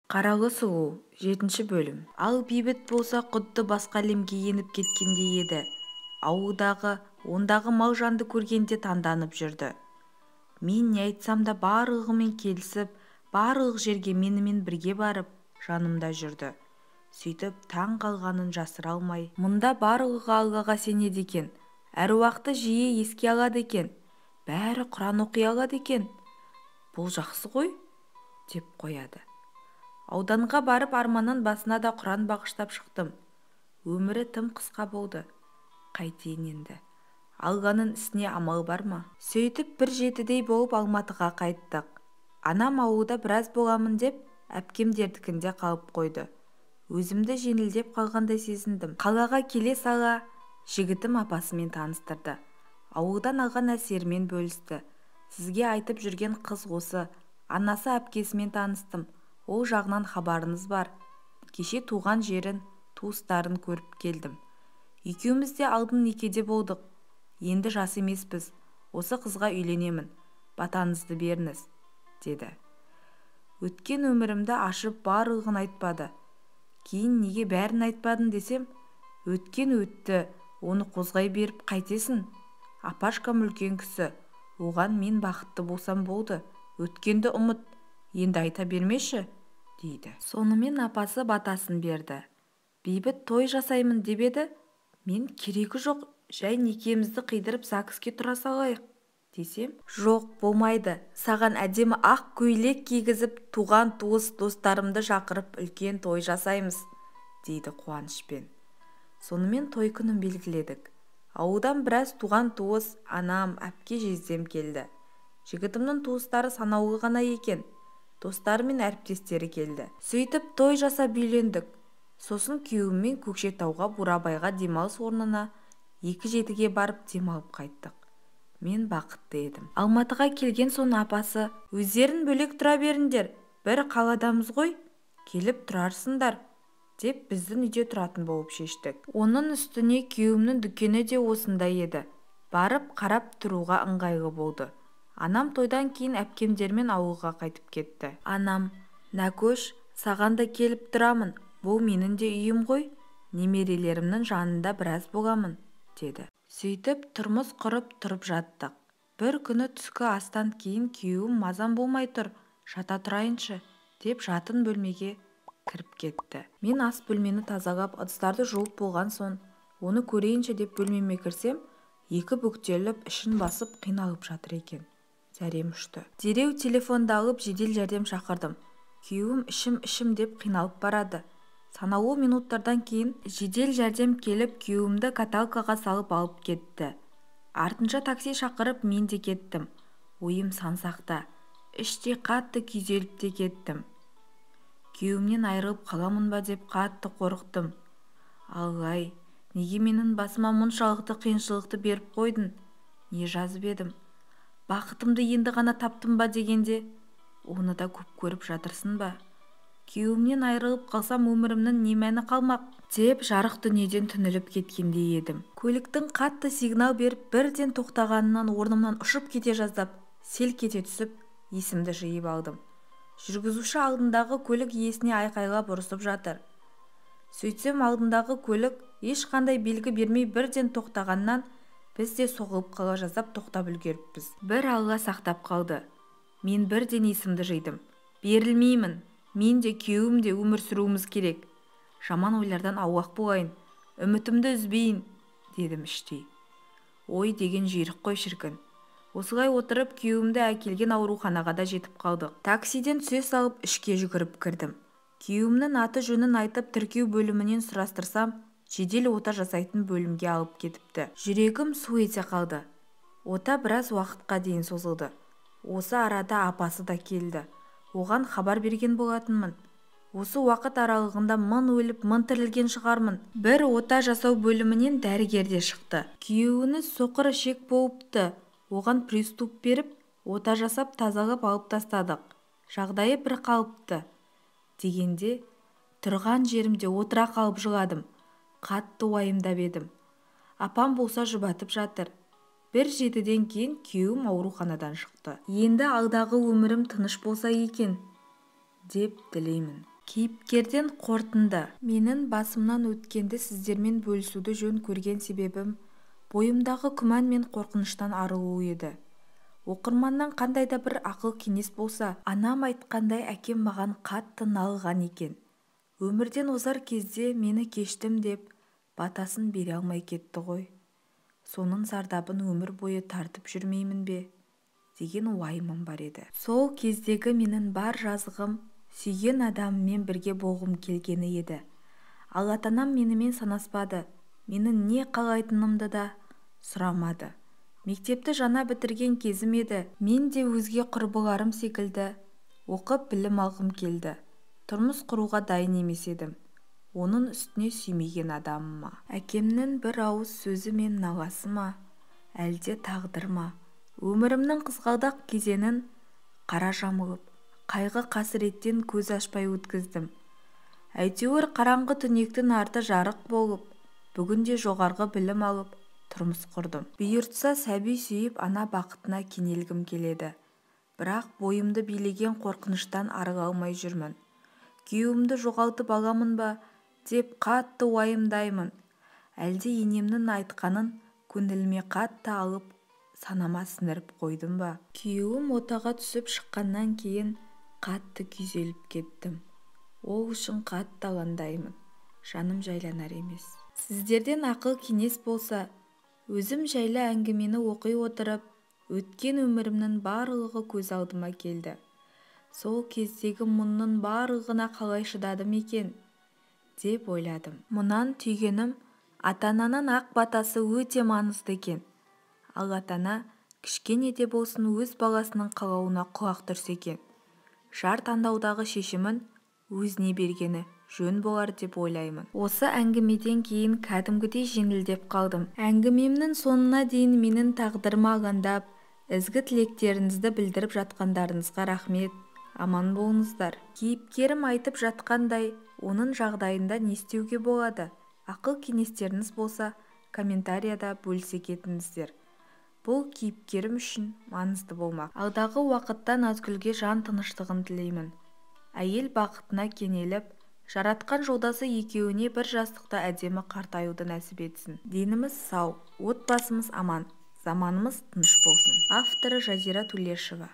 Қаралы сұлу 7-ші бөлім. Ал бейбіт болса құдды басқа әлемге еніп кеткендей еді. Ауылдағы, ондағы мал жанды көргенде таңданып жүрді. Мен не айтсам да барлығымен келісіп, барлық жерге менімен бірге барып, жанымда жүрді. Сөйтіп таң қалғанын жасыра алмай, мұнда барлығы Аллаға сенеді екен, әруақты жиі еске алады екен, бәрі Құран оқи алады екен. Бұл жақсы ғой, деп қояды. Ауданға барып арманның басына да Құран бағыштап шықтым. Өмірі тым қысқа болды. Қайтейін енді. Алланың ісіне амал бар ма? Сөйтіп бір жетідей болып Алматыға қайттық. Анам ауылда біраз боламын деп, әпкемдердікінде қалып қойды. Өзімді жеңілдеп қалғандай сезіндім. Қалаға келе сала, жігітім апасымен таныстырды. Ауылдан алған әсерімен бөлісті. Сізге айтып жүрген қыз осы. Анасы әпкесімен таныстым. Ол жағынан хабарыңыз бар. Кеше туған жерін, туыстарын көріп келдім. Екеуміз де алдын некеде болдық. Енді жас емеспіз. Осы қызға үйленемін. Батаңызды беріңіз, деді. Өткен өмірімді ашып барлығын айтпады. Кейін неге бәрін айтпадың десем, өткен өтті, оны қозғай беріп қайтесің? Апашкам үлкен кісі. Оған мен бақытты болсам болды. Өткенді ұмыт. Енді айта бермеші, дейді. Сонымен апасы батасын берді. Бейбіт той жасаймын деп еді, мен керегі жоқ, жай некемізді қидырып ЗАГСке тұра салайық десем, жоқ, болмайды. Саған әдемі ақ көйлек кигізіп, туған туыс достарымды шақырып үлкен той жасаймыз, дейді қуанышпен. Сонымен той күнін белгіледік. Ауылдан біраз туған туыс, анам, әпке жездем келді. Жігітімнің туыстары санаулы ғана екен. Достары мен әріптестері келді. Сөйтіп той жасап үйлендік. Сосын күйеуіммен Көкшетауға Бурабайға демалыс орнына 2-7-ге барып демалып қайттық. Мен бақытты едім. Алматыға келген соң апасы, өздерін бөлек тұра беріңдер, бір қаладамыз ғой, келіп тұрарсыңдар, деп біздің үйде тұратын болып шештік. Оның үстіне күйеуімнің дүкені де осындай еді. Барып қарап тұруға ыңғайлы болды. Анам тойдан кейін әпкемдермен ауылға қайтып кетті. Анам, Нәкөш, саған да келіп тұрамын. Бұл менің де үйім ғой. Немерелерімнің жанында біраз боламын, деді. Сөйтіп тұрмыс құрып тұрып жаттық. Бір күні түскі астан кейін күйеуім мазам болмай тұр, жата тұрайыншы, деп жатын бөлмеге кіріп кетті. Мен ас бөлмені тазалап, ыдыстарды жуып болған соң, оны көрейінші деп бөлмеме кірсем, екі бүктеліп, ішін басып қиналып жатыр екен. Зәрем ұшты. Дереу телефонды алып жедел жәрдем шақырдым. Күйеуім ішім деп қиналып барады. Санаулы минуттардан кейін жедел жәрдем келіп, күйеуімді каталкаға салып алып кетті. Артынша такси шақырып мен де кеттім. Ойым сансақта. Іште қатты күйзеліп те кеттім. Күйеуімнен айырылып қаламын ба деп қатты қорықтым. Аллай, неге менің басыма мұншалықты қиыншылықты беріп қойдың? Не жазып едім? Бақытымды енді ғана таптым ба дегенде, оны да көп көріп жатырсың ба? Күйеуімнен айырылып қалсам өмірімнің не мәні қалмақ, деп жарық дүниеден түңіліп кеткендей едім. Көліктің қатты сигнал беріп бірден тоқтағанынан орнымнан ұшып кете жаздап, селк ете түсіп, есімді жиып алдым. Жүргізуші алдындағы көлік иесіне айқайлап ұрысып жатыр. Сөйтсем алдындағы көлік ешқандай белгі бермей бірден тоқтағаннан, біз де соғылып қала жаздап тоқтап үлгеріппіз. Бір Алла сақтап қалды. Мен бірден есімді жидым. Берілмеймін. Мен де күйеуім де өмір сүруіміз керек. Жаман ойлардан аулақ болайын. Үмітімді үзбейін, дедім іштей. Ой деген жүйрік қой шіркін. Осылай отырып күйеуімді әкелген ауруханаға да жетіп қалдық. Таксиден түсе салып ішке жүгіріп кірдім. Күйеуімнің аты жөнін айтып тіркеу бөлімінен сұрастырсам, жедел ота жасайтын бөлімге алып кетіпті. Жүрегім су ете қалды. Ота біраз уақытқа дейін созылды. Осы арада апасы да келді. Оған хабар берген болатынмын. Осы уақыт аралығында мың өліп, мың тірілген шығармын. Бір ота жасау бөлімінен дәрігер де шықты. Күйеуіңіз соқыр ішек болыпты. Оған приступ беріп, ота жасап тазалап алып тастадық. Жағдайы бір қалыпты. Дегенде, тұрған жерімде отыра қалып жыладым. Қатты уайымдап едім. Апам болса жұбатып жатыр. 1-7-ден кейін күйеуім ауруханадан шықты. Енді алдағы өмірім тыныш болса екен, деп тілеймін. Кейіпкерден қорытынды. Менің басымнан өткенді сіздермен бөлісуді жөн көрген себебім бойымдағы күмән мен қорқыныштан арылу еді. Оқырманнан қандай да бір ақыл кеңес болса, анам айтқандай әкем маған қатты налыған екен. Өмірден озар кезде мені кештім деп батасын бере алмай кетті ғой. Соның зардабын өмір бойы тартып жүрмеймін бе деген уайымым бар еді. Сол кездегі менің бар жазығым сүйген адамыммен бірге болғым келгені еді. Ал ата-анам менімен санаспады, менің не қалайтынымды да сұрамады. Мектепті жаңа бітірген кезім еді. Мен де өзге құрбыларым секілді оқып білім алғым келді. Тұрмыс құруға дайын емес едім. Оның үстіне сүймеген адамыма. Әкемнің бір ауыз сөзі мен наласы ма, әлде тағдыр ма? Өмірімнің қызғалдақ кезеңін қара жамылып, қайғы қасіреттен көз ашпай өткіздім. Әйтеуір қараңғы түнектің арты жарық болып, бүгінде жоғарғы білім алып, тұрмыс құрдым. Бұйыртса сәби сүйіп ана бақытына кенелгім келеді. Бірақ бойымды билеген қорқыныштан арыла алмай жүрмін. Күйеуімді жоғалтып аламын ба деп қатты уайымдаймын. Әлде енемнің айтқанын көңіліме қатты алып, санама сіңіріп қойдым ба? Күйеуім отаға түсіп шыққаннан кейін қатты күйзеліп кеттім. Ол үшін қатты алаңдаймын. Жаным жайланар емес. Сіздерден ақыл кеңес болса, өзім жайлы әңгімені оқи отырып, өткен өмірімнің барлығы көз алдыма келді. Сол кездегі мұңның барлығына қалай шыдадым екен деп ойладым. Мұнан түйгенім, ата-ананың ақ батасы өте маңызды екен. Ал ата-ана кішкене де болсын өз баласының қалауына құлақ түрсе екен. Жар таңдаудағы шешімін өзіне бергені жөн болар деп ойлаймын. Осы әңгімеден кейін кәдімгідей жеңілдеп қалдым. Әңгімемнің соңына дейін менің тағдырыма алаңдап, ізгі тілектеріңізді білдіріп жатқандарыңызға рахмет. Аман болыңыздар. Кейіпкерім айтып жатқандай, оның жағдайында не істеуге болады? Ақыл кеңестеріңіз болса, комментарияда бөлісе кетіңіздер. Бұл кейіпкерім үшін маңызды болмақ. Алдағы уақытта Назгүлге жан тыныштығын тілеймін. Әйел бақытына кенеліп, жаратқан жолдасы екеуіне бір жастықта әдемі қартаюды нәсіп етсін. Деніміз сау, отбасымыз аман, заманымыз тыныш болсын. Авторы Жазира Төлешова.